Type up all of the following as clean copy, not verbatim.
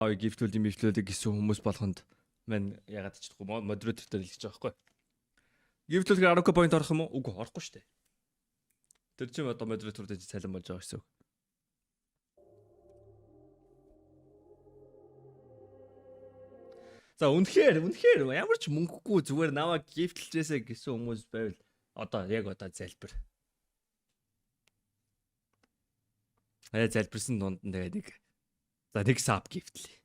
гифтүүлдэг гэсэн хүмүүс болгонд мань ягаад ч чадахгүй модератортой хэлж байгаа байхгүй. Гифтүүлгээр 10 point орох юм уу? Үгүй орохгүй шүү дээ. Тэр чинь одоо модераторд цалин болж байгаа гэсэн үг. За үнэхээр ямар ч мөнгөгүй зүгээр наваа гифтэлжээсэ гэсэн хүмүүс байвал одоо залбир. Залбирсан дунд нь тэгээд нэг саб гифтлээ.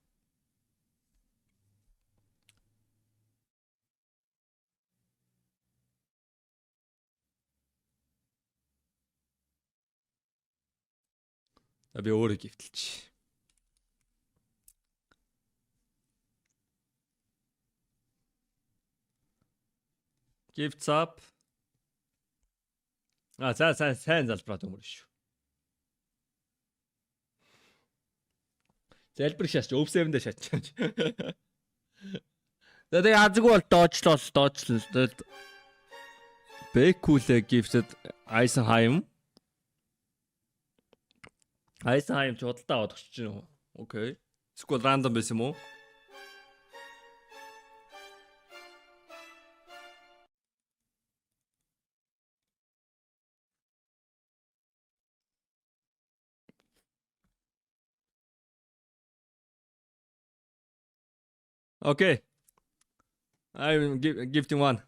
Би өөрөө гифтэлж. Gifts up. Сайн залбираад өнгөрөн шүү. Залбир шаач, өвсөмдө шаач. Тэгээд азгүй бол доочлол. Бэкүлэ gifted Eisenheim. Eisenheim ч худалдаа аваад өгч чинь. Окей. Эсвэл рандом байсан юм уу? Okay. I'm gifting one.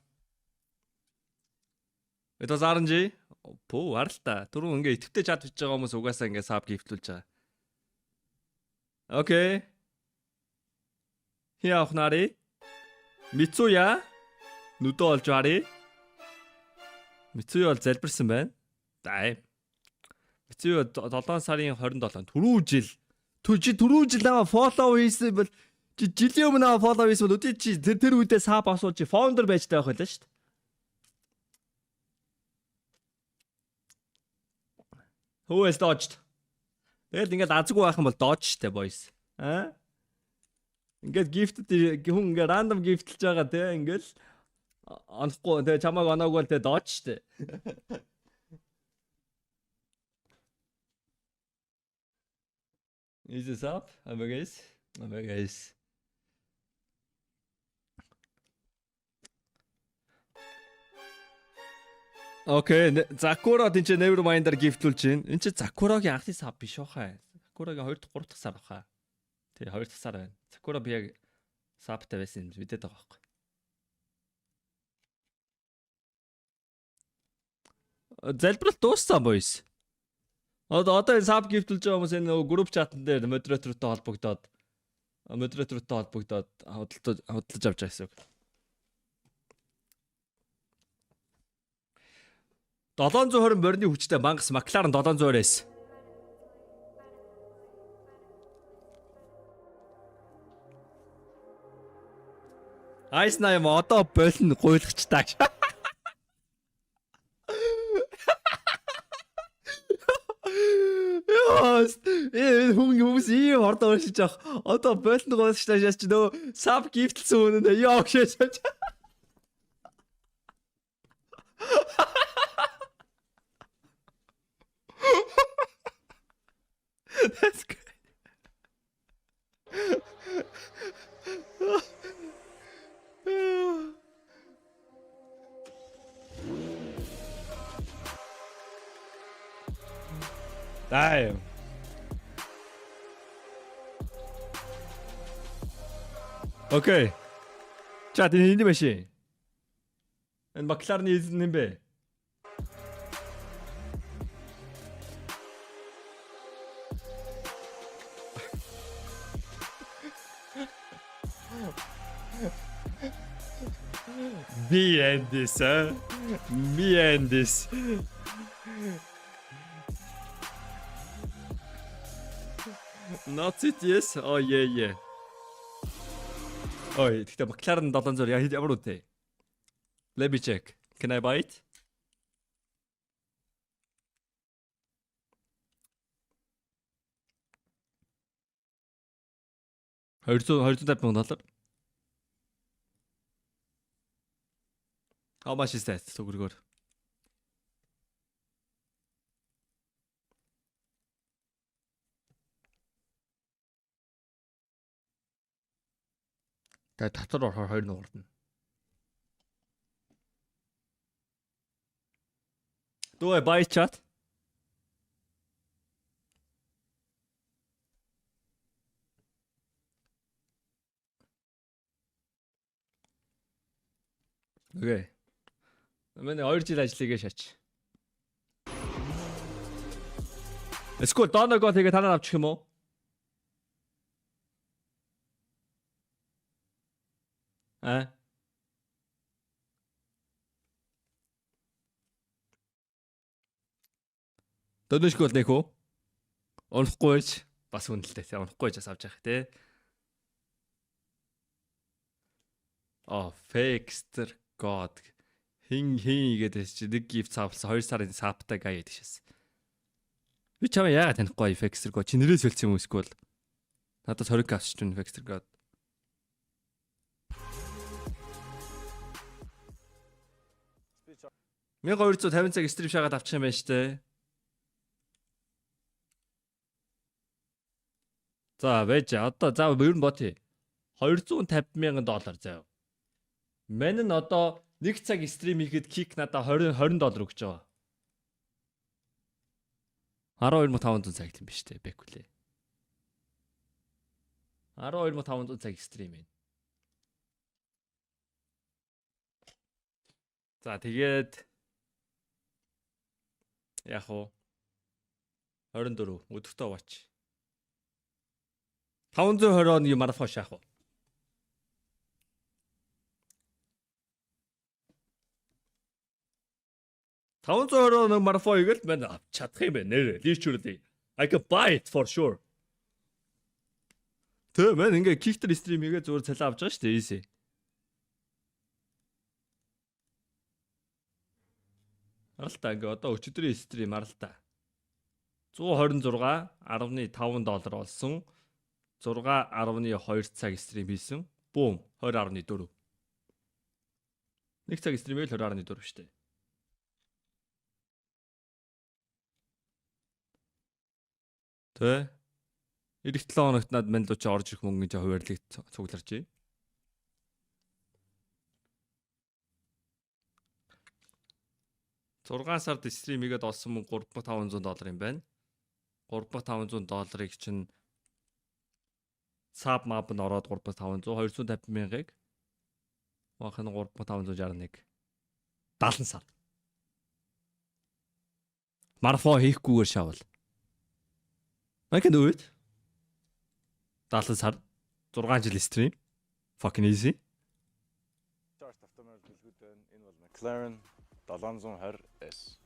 It was RNG. Пөө харалтаа. Түрүүн ингээ итгэвтэй чад хийж байгаа хүмүүс угаасаа ингээ саб гифтүүлж байгаа. Okay. Хи авах нари. Мицуя. Нүдөө олж бари. Мицуя бол залбирсан байна. Дай. Мицуя 7 сарын 27 түрүү жил наваа фоллоу хийсэн бол жилийн өмнө наваа фоллоу хийсэн бол өдөө чи тэр үедээ саб асууж фаундер байж таах байлаа шүү дээ. Who has dodged? Тэгэл ингээд азгүй байх юм бол dodge штэ boys. Ингээд хүн ингээд random гифтэлж байгаа те ингээд онохгүй те чамайг оноогүй те dodge штэ. Is this up? Guys. Окей, Закура тэнцээ Nevermind-аар гифтүүлж байна. Энд чи Закурагийн анхны сав биш баха. Закурагийн 2 дахь 3 дахь сар баха. Тий, 2 дахь сар байна. Закура би яг савтай байсан юм мэдээд байгаа байхгүй. Залбиралт дууссан boys. Одоо энэ сав гифтүүлж байгаа хүмүүс энэ групп чатн дээр модератортой холбогдоод худалдаж авч байгаа гэсэн үг. 720 борны хүчтэй мангас Макларен 700-ээс. Айснайм одоо болно гуйлагчтай. Яс, хүмүүс ийм хордоо уншиж авах. Одоо болно гуйлагчтай шаач нөө саб гифтэлсэн үнэ яа гэж. That's good. Damn. Okay. Chat энэ юм шиг. Энэ Макларны эзэн юм бэ? Me and this, huh? Me and this. Not it, yes. Oh, yeah. Ой, тэгтээ Макларен 700 ямар үнэтэй? Let me check. Can I buy it? $250,000. How much is that? Төгрөгөөр. Тэгээ татвар орохоор 2 нуурна. Дөө баячаад. Окей. Манай 2 жил ажлыгээ шаач. Эсвэл дооногоо тэгээ танаа авчих юм уу? Дөнөшгөл нэх үү? Унахгүйч бас үнэлтэй. Унахгүйч бас авч явах те. Fixter God. Хин гэдэг чи нэг гифт цаавлсан 2 сарын саптай гай гэдэг шээс. Би чамаа яагаад танихгүй Fixter God? Чи нэрээс хэлсэн юм эсвэл надад 20 авч чинь Fixter God. Ми 250 цаг стрим шагаад авчих юм байна штэ. За байж одоо за ер нь бот $250,000 заяа. Мэн нь одоо 1 цаг стрим хийхэд кик надаа $20 өгч байгаа. 12,500 цаг юм биш үү бэкүлээ. 12,500 цаг стрим юм. За тэгээд яг уу 24 өдөртөө бач. 520 оны марафон шаах уу? 520 оны марафон игэл мэн чадах юм байна нэр. Literally. I can buy it for sure. Тэ мэн ингээ киктер стрим хийгээ зүгээр цалин авч байгаа шүү дээ. Easy. Аралта ингээ одоо өчигдрийн стрим аралта. $126.5 болсон. 6.2 цаг стрим хийсэн. Бүүм 20.4. 1 цаг стрим хийвэл 20.4 шүү дээ. Тэ. Ирэх 7 хоногт над мань луу чи орж ирэх мөнгөний жоо хуваарлыг цугларч байна. $6 сард стрим хийгээд олсон мөнгө $3,500 юм байна. $3,500 чинь саб мап нь ороод 3,500 250,000-ыг махан 3,561 70 сар. Марафон хийхгүйгээр шавал. I can do it. 70 сар 6 жил стрим. Fucking easy. Start автомобиль билгүүд байна. Энэ бол McLaren 720S.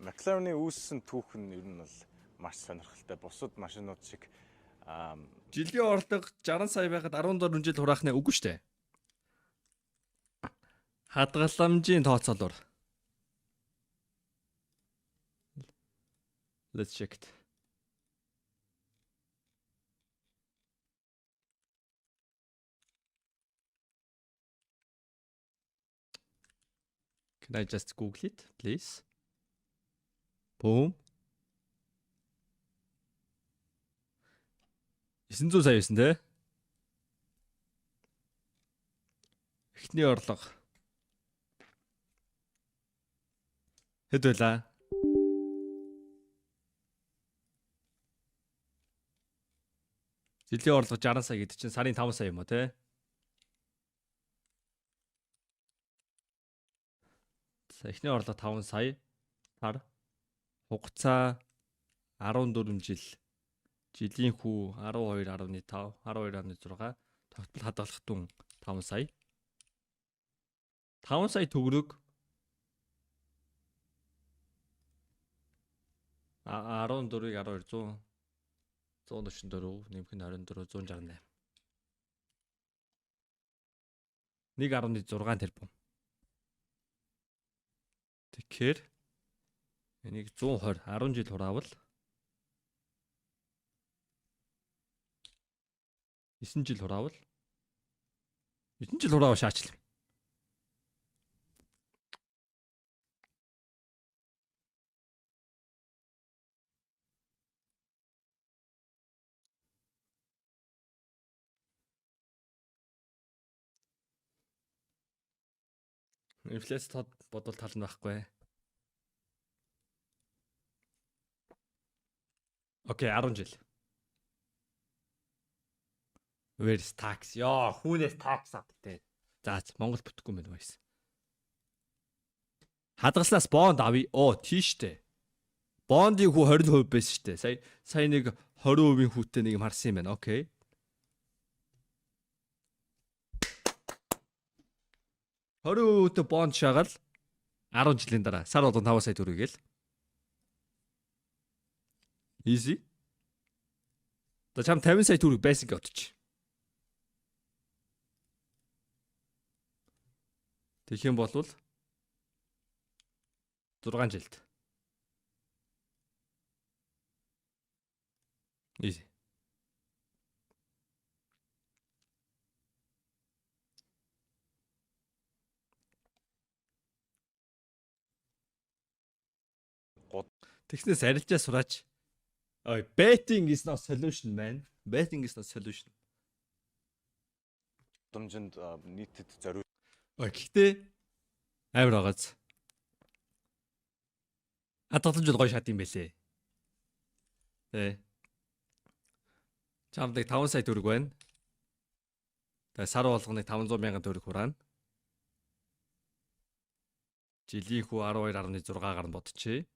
McLaren-ы үүссэн түүх нь ер нь бол маш сонирхолтой. Бусад машинууд шиг жилийн орлого 60 сая байхад 14 жил хураахнаа үгүй штэ. Хадгаламжийн тооцоолоор. Let's check it. Can I just Google it, please? Boom. 900 сая байсан те. Эхний орлого хэд байлаа? Жилийн орлого 60 сая гэдэг чинь сарын 5 сая юм уу те? За эхний орлого 5 сая. Тар хугацаа 14 жил. Жилийн хүү 12.5, 12.6, тогтмол хадгалах дүн 5 сая. 5 сая төгрөг 14-ийг 1200 144 нэмэх нь 24 168. 1.6 тэрбум. Тэгэхээр энийг 120 10 жил хураавал 9 жил хураавал 9 жил хураавал шаачлаа. Инфляц тод бодвол тал нь байхгүй. Окей, 10 жил. Where's tax? Яа, хүүнээс tax авдаг. За, Монгол бүтэхгүй юм байна байсан. Хадгалснаас бонд авъя. Оо, тийштэй. Бондын хүү 20% байсан штэ. Сая нэг 20% хүүтэй нэг юм харсан юм байна. Окей. Хөрөөтэй бонд шагаал 10 жилийн дараа сар болгон 5 сая төгрөг гээл. Easy. За чам 50 сая төгрөг байсан гэж бодчих. Тэгэх юм бол 6 жилд. Easy. Тэгснээс арилжаа сураач. Ой, betting is not solution man. Betting is not solution. Гудамжинд нийтэд зориулсан Ой, гэхдээ амар байгааз. Татгалзамж гоё шат юм байлээ. Тэ. Чамдаг 5 сая төгрөг байна. Тэгээ сар болгоныг 500 мянган төгрөг хураана. Жилийн хүү 12.6 гарна бодчихъя.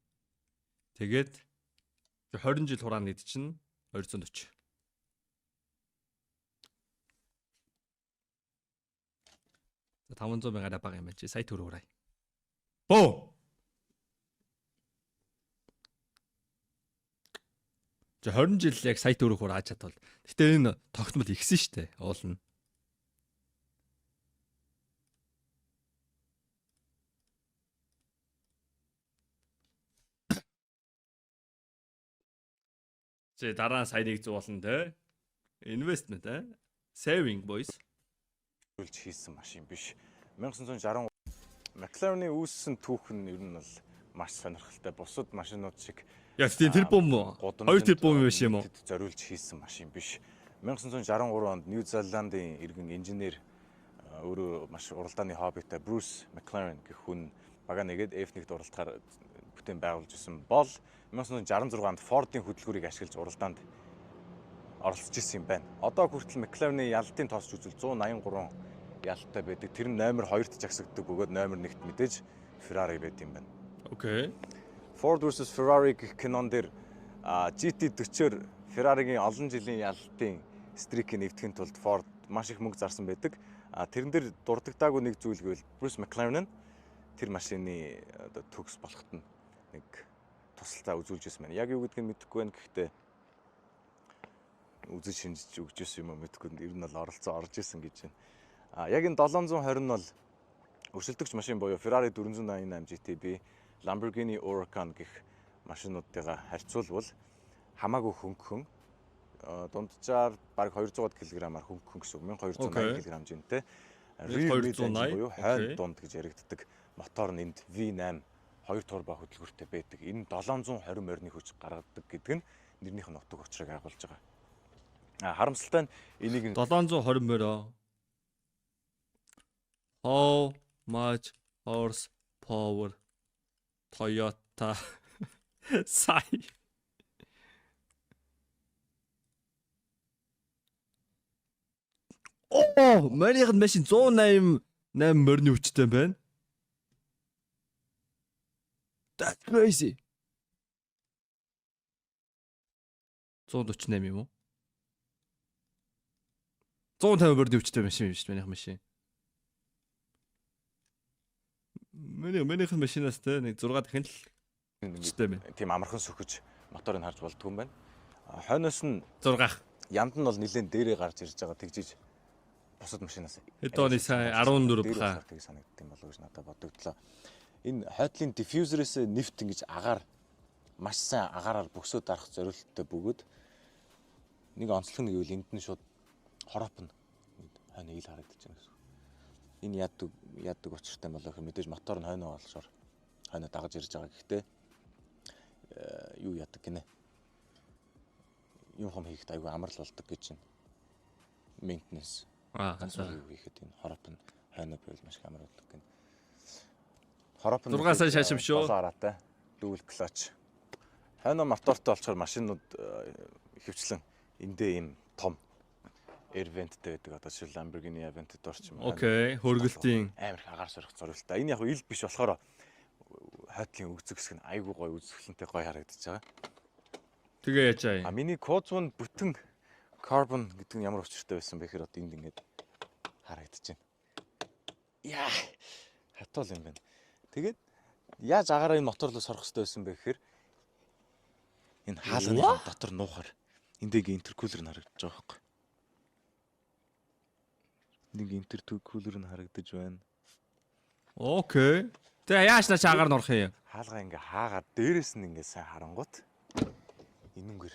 Тэгээд 20 жил хураана гэдэг чинь 240. За 500 мянгаар бага юм байна чи сая төгрөг хураа. Бөө. За 20 жил яг сая төгрөг хурааж чадвал. Гэтэ энэ тогтмол ихсэн штэ уулна. Тэ дараа саяныг зуулна те. Investment те. Saving boys. хийсэн машин биш. 1960 McLaren-ы үүссэн түүх нь ер нь бол маш сонирхолтой. Бусад машинууд шиг Яг тийм тэрбум уу? 2 тэрбум биш юм уу? зориулж хийсэн машин биш. 1963 онд Нью Зеландын иргэн инженер өөрөө маш уралдааны хоббитай Bruce McLaren гэх хүн бага нэгэд F1-т уралдахаар бүтээн байгуулж исэн бол 1966 онд Ford-ын хөдөлгүүрийг ашиглаж уралдаанд оролцож исэн юм байна. Одоо хүртэл McLaren-ы ялтын тоосч үзвэл 183 ялттай байдаг. Тэр нь номер 2-т жагсагддаг бөгөөд номер 1-т мэдээж Ferrari байд юм байна. Окей. Ford versus Ferrari гэх кинон дээр GT40-оор Ferrari-гийн олон жилийн ялтын стрикийг нэвтгэхийн тулд Ford маш их мөнгө зарсан байдаг. Тэрэн дээр дурддагдаагүй нэг зүйл гэвэл Bruce McLaren нь тэр машины одоо төгс болоход нь нэг тусалцаа үзүүлж ирсэн байна. Яг юу гэдгийг мэдэхгүй байна. Гэхдээ үзэж шинжиж өгч ирсэн юм уу мэдэхгүй. Ер нь бол оролцоо орж исэн гэж байна. Яг энэ 720 нь бол өрсөлдөгч машин буюу Ferrari 488 GTB, Lamborghini Huracan гэх машинуудтайгаа харьцуулбал хамаагүй хөнгөн дунджаар бараг 200 кг-аар хөнгөн гэсэн үг. 1280 кг хэмжээтэй. Rear mid engine буюу хойно дунд гэж яригддаг мотор нь энд V8 2 турбо хөдөлгөөртэй байдаг. Энэ 720 морины хүч гаргадаг гэдэг нь нэрнийх нь утга учирыг агуулж байгаа. Харамсалтай нь энийг 720 морь. How much horsepower Toyota Sai. Оо, манийх нь машин 188 морины хүчтэй байна. That's crazy. 148 юм уу? 150 морины хүчтэй машин юм шүү дээ манийх машин. Манийх нь машинаас тэ нэг 6 дахин л хүчтэй байна. Тийм амархан сөхөж моторыг харж болдгүй юм байна. Хойноос нь 6. Янд нь бол нэлээд дээрээ гарч ирж байгаа тэгжиж бусад машинаас хэд оны сая 14 баха тийг санагддаг юм болов гэж надад бодогдлоо. Энэ хойдлын диффьюзерээс нефт ингэж агаар маш сайн агаараар бөксөд дарах зорилттой бөгөөд нэг онцлог нь гэвэл энд нь шууд хороопно. Хойно ил харагдаж байна гэсэн. Энэ яадаг учиртай болоо гэхээр мэдээж мотор нь хойноо олшоор хойноо дагаж ирж байгаа. Гэхдээ юу яадаг гинэ. Юм хам хийхэд айгүй амар л болдог гэж байна. Maintenance ганцхан юу хийхэд энэ хороп нь хойноо байвал маш их амар болдог гинэ. Хорооп нь 6 сая шашим шүү. 7 араатай. Dual clutch. Хойно мотортой болохоор машинууд ихэвчлэн эндээ ийм том Aventтэй гэдэг одоо жишээ Lamborghini Aventтэй орчим. Окей, хөргөлтийн амар их агаар сорих зорилттой. Энэ яг ил биш болохоор хойтлын өгзөг хэсэг нь айгүй гоё үзэсгэлэнтэй гоё харагдаж байгаа. тэгээ яаж аа. Миний Cosmo бүтэн carbon гэдэг нь ямар учиртай байсан бэ гэхээр одоо энд ингээд харагдаж байна. Яа. Хатуул юм байна. Тэгээд яаж агаараа энэ мотор руу сорох хэрэгтэй байсан бэ гэхээр энэ хаалганы дотор нуухаар эндээ интеркулер нь харагдаж байгаа байхгүй. Нэг интеркулер нь харагдаж байна. Окей. Тэгээ яаж наач агаар нь орох юм? Хаалгаа ингээ хаагаад дээрээс нь ингээ сайн харангуут энэнгээр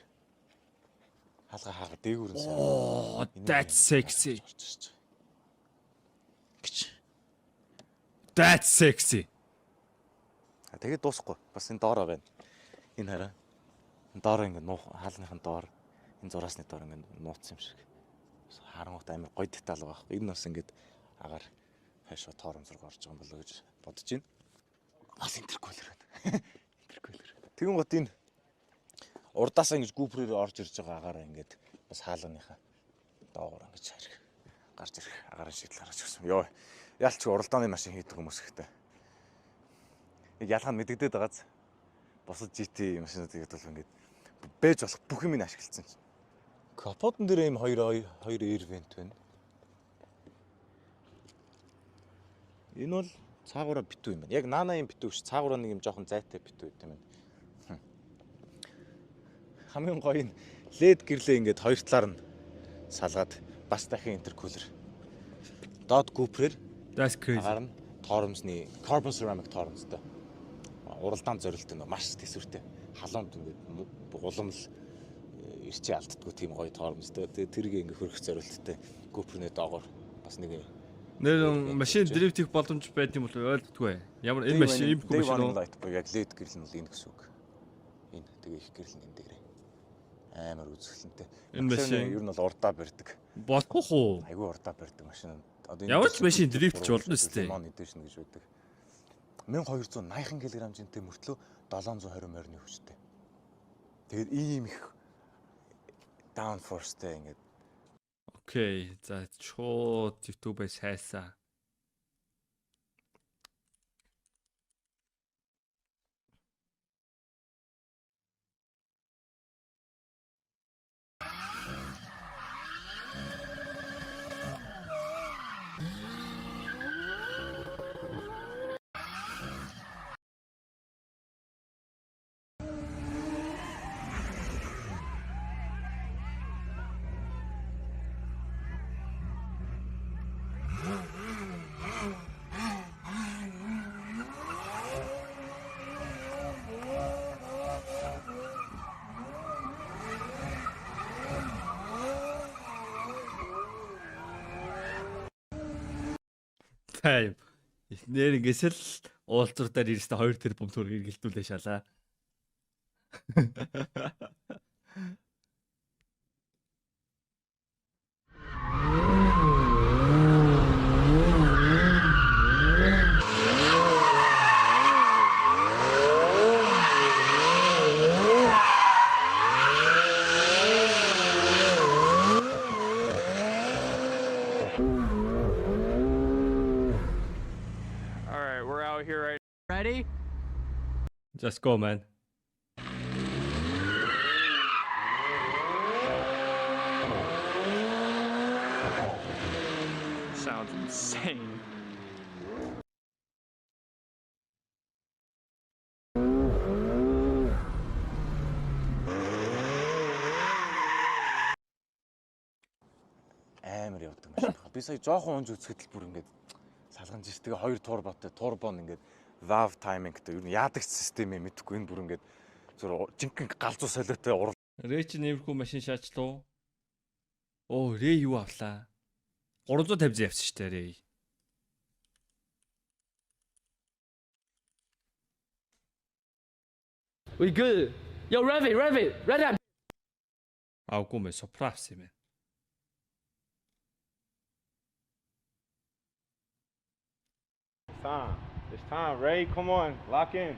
хаалгаа хаагаад дээгүүр нь сайн. Oh, that's sexy. That's sexy. Тэгээд дуусахгүй. Бас энэ доороо байна. Энэ хараа. Энэ доороо ингээ нуух хаалгын доор энэ зураасны доор ингээ нууцсан юм шиг. Харангуут амар гоё деталь байгаа байхгүй. Энэ бас ингээд агаар хайшаа тооромзрог орж байгаа юм болоо гэж бодож байна. Бас интеркулер байна. Интеркулер. Тэгэн гот энэ урдаасаа ингэж гүүпрээр орж ирж байгаа агаараа ингээд бас хаалганыхаа доогоор ингэж харих. Гарч ирэх агаарын шийдэл гаргаж өгсөн. Йоо. Ялч уралдааны машин хийдэг хүмүүс ихтэй. Нэг ялгаа нь мэддэгдээд байгааз. Босод GT машинуудыг бол ингээд бэж болох бүх юм ашигласан чинь. Капотн дээр ийм хоёр Airvent байна. Энэ бол цаагаараа битүү юм байна. Яг наана юм битүү ш. Цаагаараа нэг юм жоохон зайтай битүү гэдэг юм байна. Хамгийн гоё нь LED гэрлээ ингээд хоёр талаар нь салгаад бас дахин интеркулер. Доод гүүпрээр That's crazy. агаар нь тоормсны carbon ceramic тоормстой. Уралдаан зорилттой нөө маш төсвөртэй. Халуунд ингээд уламл ирчээ алддаггүй тийм гоё тоормстой. Тэгээ тэрийг ингээд хөрөх зорилттой гүүпрний доогоор бас нэг Нэр машин дрифт хийх боломж байд юм бол ойлгодгүй. Ямар энэ машин ийм машин уу? light буюу яг LED гэрэл нь бол энэ гэсэн үг. Энэ тэгээ их гэрэл нь энэ дээр. Амар үзэсгэлэнтэй. Энэ машин ер нь бол урдаа барьдаг. Болох уу? Айгүй урдаа барьдаг машин. Одоо Ямар ч машин дрифтч болно өстэй. Mon edition гэж байдаг. 1280 кг жинтэй мөртлөө 720 морины хүчтэй. Тэгээд ийм их downforceтэй ингээд. Окей. За шууд YouTube-ээс хайсаа. Тайм. Нэр ингээсэл уулзруудаар ирсэн 2 тэрбум төгрөг эргэлдүүлээ шалаа. Ready? Just go, man. Sounds insane. Амар явдаг машин. Би сая жоохон унж үзэхэд л бүр ингээд салганж ш. Тэгээ хоёр турботой турбон ингээд valve timing-тэй ер нь яадаг систем юм мэдэхгүй энэ бүр ингээд зөв жинхэнэ галзуу солиотой урал. Рэй чи нэмэрхүү машин шаачлуу. Оо, Рэй юу авлаа? 350 явсан шүү дээ, Рэй. We good. Yo, rev it. Авгүй мэ, Supra авсан юм байна. It's time, Ray. Come on, lock in.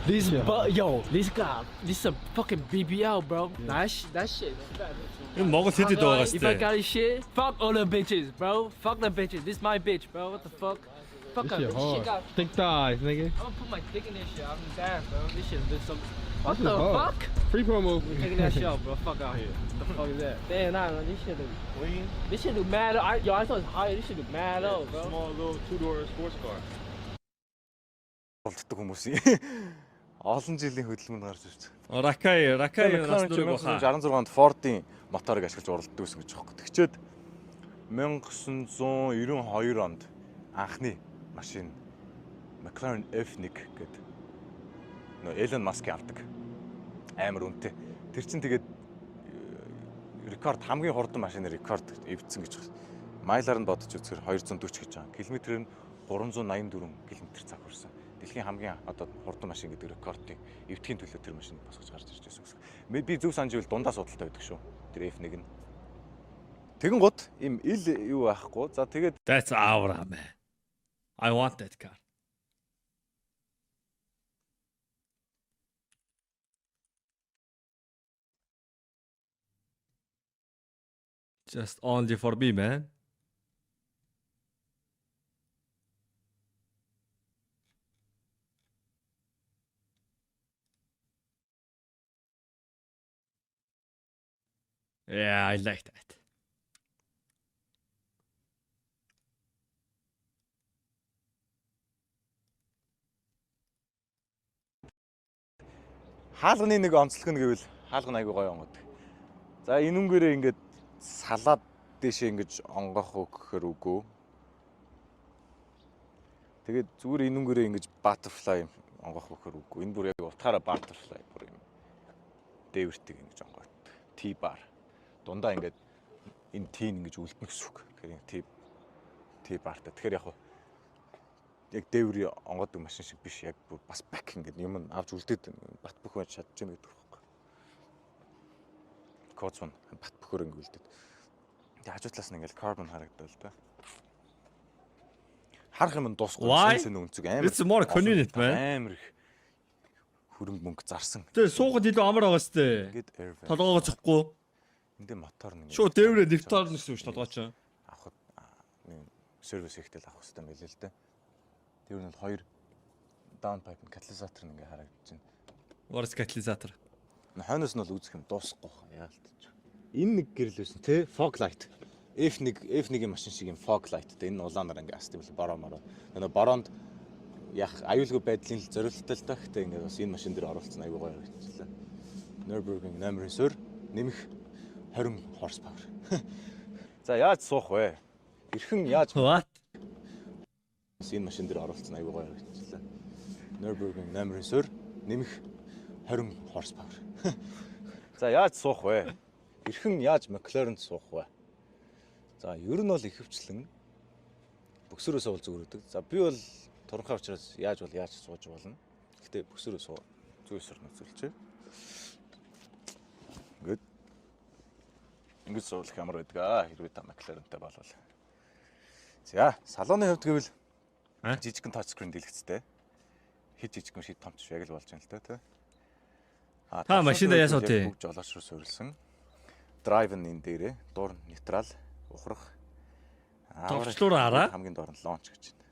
This is a fucking BBL, bro. That shit. Энэ Монгол хэдэд байгаа If I сте. got his shit, fuck all the bitches, bro. Fuck the bitches. This my bitch, bro. What the fuck? Fuck her. This shit got. Thick thighs, nigga. I'm gonna put my dick in this shit. I'm down, bro. This shit did some. What This the is hard. fuck? Free promo. We're taking that shit off, bro. Fuck out here. What the fuck is that? Damn, nah, this shit look clean. This shit look mad. I thought it was higher. This shit look mad low, bro. Small little two-door sports car. Болддог хүмүүсийн олон жилийн хөдөлмөнд гарч ирж байгаа. Ракай McLaren нас дөрөв баха. 1966 онд Ford-ийн моторыг ашиглаж уралддаг гэсэн гэж байгаа. Тэгчээд 1992 онд анхны машин McLaren F1 гэдэг Elon Musk-ийн авдаг. Амар үнэтэй. Тэр чинь тэгээд рекорд хамгийн хурдан машины рекорд эвдсэн гэж байна. Майлаар нь бодож үзэхээр 240 гэж байгаа. Километр нь 384 км цаг хүрсэн. Дэлхийн хамгийн одоо хурдан машин гэдэг рекордыг эвдэхийн төлөө тэр машиныг босгож гарч ирж байсан гэсэн. Би зөв санаж байвал дундаа судалтай байдаг шүү. Тэр F1 нь. Тэгэн гут им ил юу байхгүй. За тэгээд That's our man. I want that car. Just only for me, man. Yeah, I like that. хаалганы нэг онцлог нь гэвэл хаалга нь айгүй гоё онгодог. За энүүнгээрээ ингээд салаад дэшээ ингэж онгох гэхээр үгүй. Тэгээд зүгээр энүүнгээрээ ингэж butterfly онгох гэхээр үгүй. Энэ бүр яг утгаараа butterfly бүр юм. Дээвэртийг ингэж онгоод. T-bar. Дундаа ингээд энэ T ингэж үлдэнэ гэсэн үг. Тэгэхээр T-barтай. Тэгэхээр яг дээвэр онгодог машин шиг биш, яг бүр бас бак ингээд юм авч үлдээд бат бөх байж чадчихна гэдэг байхгүй. Коцон бат бөхөр ингээд үлдээд. Тэгээ хажуу талаас нь ингээд carbon харагдав л да. Харах юм дуусгүй шинэ үнцэг амар. It's more convenient, man. Амар их хөрөнгө мөнгө зарсан. Тэгээ суугаад илүү амар байгаа сте. Ингээд airfare. Толгоогоо зөхгүй. Эндээ мотор нэг. Шууд дээврээ нэвтээр гэсэн үг ш толгоо чинь. Авах сервис ихтэл авах хэрэгтэй байлээ л дээ. Тэр нь бол хоёр downpipe катализатор нь ингээ харагдаж байна. What is catalysator? Хойноос нь бол үзэх юм дуусахгүй яа л гэж. Энэ нэг гэрэл байсан те fog light. F1-ийн машин шиг юм fog light те энэ улаанаар ингээ астив бороо. Энэ бороонд яг аюулгүй байдлын зориулттай л та гэхдээ ингээ бас энэ машин дээр оруулсан аюу гоё хэрэгжлээ. Nürburgring номерын суурь нэмэх 20 horsepower. За яаж суух вэ? Эрхэн яаж What? энэ машин дээр оруулсан аюу гоё хэрэгжлээ. Nürburgring номерын суурь нэмэх 20 horsepower. За яаж суух вэ? Эрхэн яаж McLaren суух вэ? За ер нь бол ихэвчлэн бөксөрөө суувал зүгээр үүдэг. За би бол туранхай учраас яаж сууж болно. Гэхдээ бөксөрөө суу зүй сорно үзүүлчихэ. Ингэж суулах ямар байдаг аа хэрвээ та McLaren-тай болвол. За салооны хувьд гэвэл жижигхэн touchscreen дэлгэцтэй. Хэд жижигхэн шид томч яг л болж байна л да тий. Та машинда яасаа тий. Бүгд жолооч руу суурилсан. Drive нь энэ дээрээ дуур нейтрал ухрах. Товчлуур хараа. Хамгийн доор нь launch гэж байна.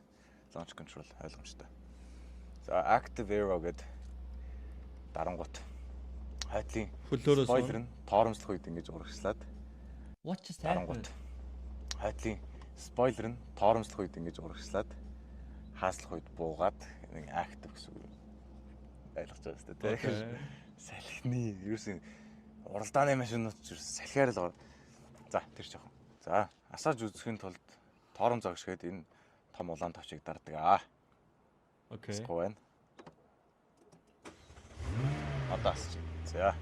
Launch control ойлгомжтой. За active aero гэдэг дарангуут хайтлын Хөлөөрөөс spoiler нь торомслох үед ингэж урагшлаад What just дарангуут happened? хайтлын spoiler нь торомслох үед ингэж урагшлаад хааслах үед буугаад нэг active гэсэн үг ойлгож байгаа шүү дээ тий. Салхины ерөөсөн уралдааны машинууд ч салхиар л за тэр жоохон. За асааж үзэхийн тулд тоором загш гээд энэ том улаан товчийг дарддаг аа. Окей. Скоэн. Атас. За.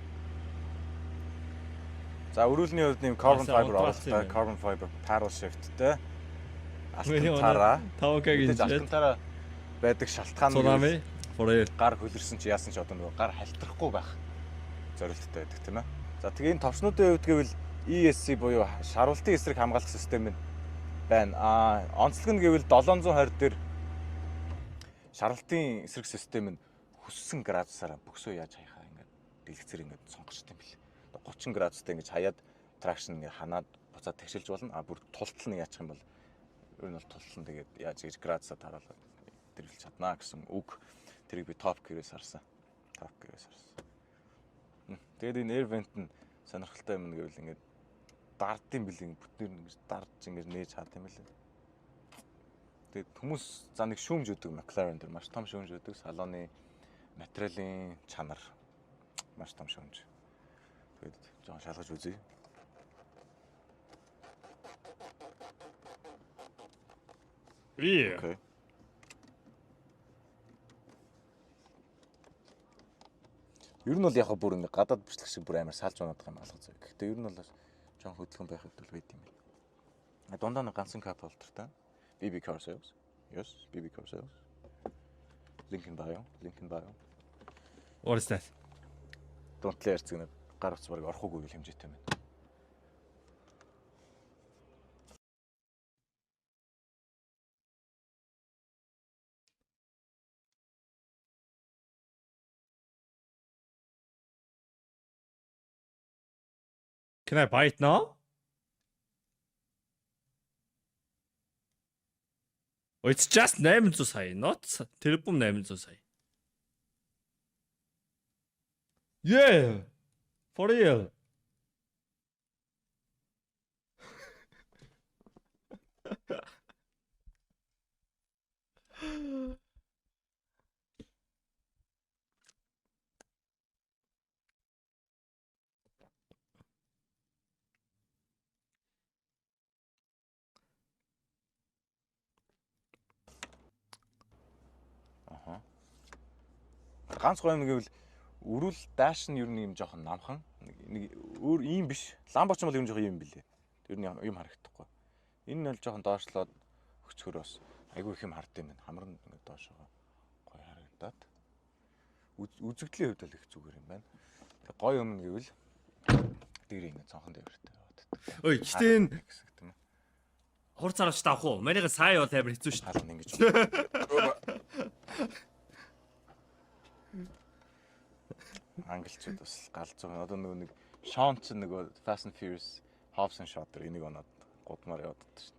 За өрүүлний хувьд нэм carbon fiber оруулалтаа carbon fiber paddle shiftтэй. Алкантара. 5K гэж. Алкантара байдаг шалтгаан Цунами for real. гар хөлөрсөн чи яасан ч одоо нөгөө гар халтрахгүй байх зорилттой байдаг тийм ээ. За тэгээ энэ товчнуудын хувьд гэвэл ESC буюу шаруултын эсрэг хамгаалах систем нь байна. Онцлог нь гэвэл 720 дээр шаруултын эсрэг систем нь хүссэн градусаараа бөксөө яаж хаяхаа ингээд дэлгэцээр ингээд сонгочтой юм бэл. 30 градустай ингэж хаяад traction ингээд ханаад буцаад тэгшилж болно. Бүр тултал нь яачих юм бол ер нь бол тултал нь тэгээд яаж гэж градусаар таруулаад тэрвэлж чаднаа гэсэн үг. Тэрийг би top gear-ээс харсан. Top gear-ээс харсан. Тэгээд энэ air vent нь сонирхолтой юм гэвэл ингээд дардын бэлгийн бүтнээр ингэж дарж ингэж нээж хаад юм лээ. Тэгээд хүмүүс за нэг шүүмж өгдөг McLaren дээр маш том шүүмж өгдөг. Салоны материалын чанар маш том шүүмж. Тэгээд жоон шалгаж үзье. Окей. Ер нь бол яг бүр ингэ гадаад бичлэг шиг бүр амар салж унаад байгаа юм алга зэрэг. Гэхдээ ер нь бол жоон хөдөлгөөн байх хэвэл байд юм байна. Дундаа нэг ганцхан кап болтортой. BB Car Sales. Yes, BB Car Sales. Link in bio. What is that? Дунтлын ярьцэг нэг гар утас барыг орохгүйг хэмжээтэй байна. Can I buy it now? Oh, it's just 800 сая, not тэрбум 800 сая. Yeah. For real. Ганц гоё юм гэвэл өрүүл дааш нь ер нь юм жоохон намхан. Нэг өөр ийм биш. Ламбоч бол ер нь жоохон ийм билээ. Ер нь юм харагдахгүй. Энэ нь бол жоохон доошлоод өгчхөр бас айгүй их юм хардсан юм байна. Хамар нь ингээд доошоо гоё харагдаад. Үзэгдлийн хувьд л их зүгээр юм байна. Тэг гоё юм гэвэл дээр ингээд цонхон дээртэй яваад. Ой, гэхдээ энэ хур царавч таах уу? Марийг сая бол амар хэцүү шүү дээ. Хаална ингэж. Англичууд бас галзуу. Одоо нэг Sean ч нэг Fast and Furious Hobbs and Shaw дээр энийг оноод гудмаар яваад байдаг шин.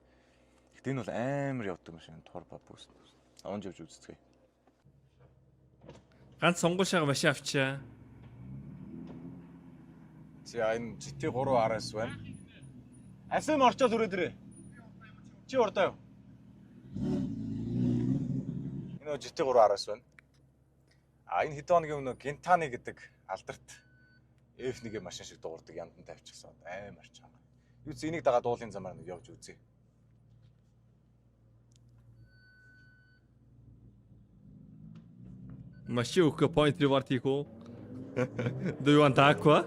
Гэтэ энэ бол амар явдаг машин турбо буст. Онж явж үзцгээе. Ганц сонгол шага машин авчаа. За энэ GT3 RS байна. Асим орчоод өрөөд ирээ. Чи урдаа юу? Энэ GT3 RS байна. Энэ хэд хоногийн өмнө Gentani гэдэг алдарт F1 машин шиг дуурдаг яндан тавьчихсан. Амар чанга. Юу ч энийг дагаад уулын замаар нэг явж үзье. Машин өгөх point reward хийх үү? Do you want aqua?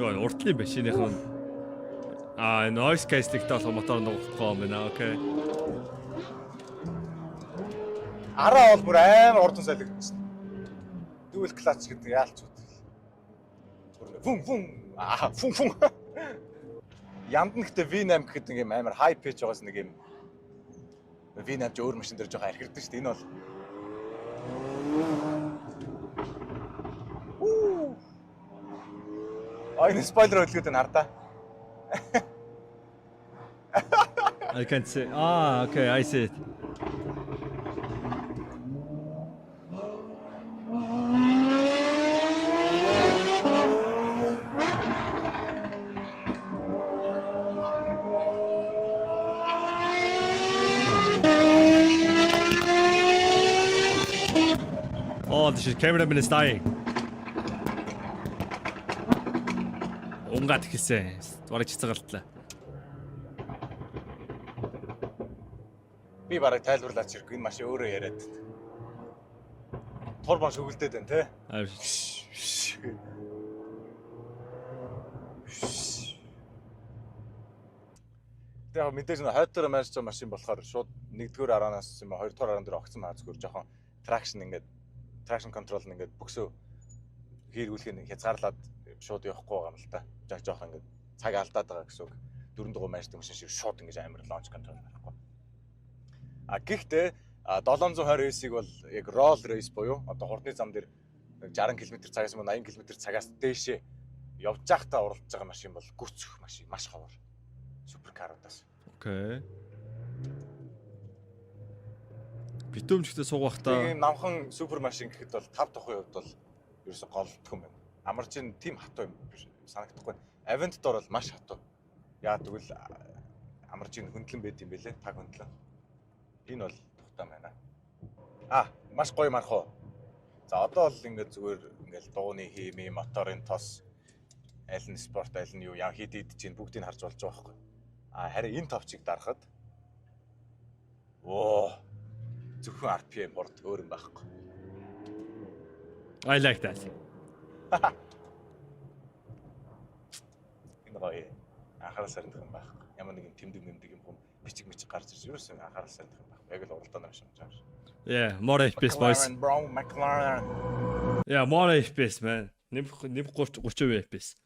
Яа, уртлын машиных нь noise cancelling-тэй болох мотор нуухгүй юм байна. Окей. Араа бол бүр амар урдан солигдсон. Dual clutch гэдэг яалч үү. Фүн фүн. Янд нь гэхдээ V8 гэхэд нэг юм амар high pitch байгаас нэг юм V8 ч өөр машин дээр жоохон архирдсан шүү дээ. Энэ бол энэ спойлер хөдөлгөөд энэ хардаа. I can't say. Okay, I see it. Oh, the cameraman is dying. Унгаад хэлсэн. Бараг цэцгэлтлээ. Би бараг тайлбарлаач хэрэг энэ машин өөрөө яриад. Турбон шүгэлдээд байна те. Тэгээ яг мэдээж нэг хойд дээр марж байгаа машин болохоор шууд нэгдүгээр араанаас юм аа хоёрдугаар араан дээр огцсон маа зүгээр жоохон traction control ингээд бөксөө хийргүүлэх нь хязгаарлаад шууд явахгүй байгаа юм л та. Жоохон ингээд цаг алдаад байгаа гэсэн үг. 4 дугаар марждаг машин шиг шууд ингээд амар launch control байхгүй. Гэхдээ 720S-ийг бол яг roll race буюу одоо хурдны зам дээр 60 км/цагаас 80 км/цагаас дээшээ явж байхдаа уралдаж байгаа машин бол гүцэх машин маш ховор. Суперкаруудаас. Окей. Битүүмжтэй суугахтаа Тэгээ намхан супер машин гэхэд бол 5 дахь хувьд бол ерөөсө голдох юм байна. Амарчин тим хатуу юм санагдахгүй. Avent дор бол маш хатуу. Яа тэгвэл амарчин хөндлөн байд юм бэлээ. Таг хөндлөн. Энэ бол тухтай байна. Маш гоё мархуу. За одоо бол ингээд зүгээр ингээд дууны хиймээ, моторын тос, аль нь спорт, аль нь юу яа хэд чинь бүгдийг харж болж байгаа байхгүй. Харин энэ товчийг дарахад зөвхөн RPM хурд өөр юм байхгүй. I like that. Энэ гоё. Анхаарал сарних юм байхгүй. Ямар нэгэн тэмдэг юм бичиг гарч ирж ерөөсөн анхаарал сарних юм байхгүй. Яг л уралдааны машин гэж байна. Yeah, more FPS boys. McLaren. Yeah, more FPS man. Нэм 30 FPS.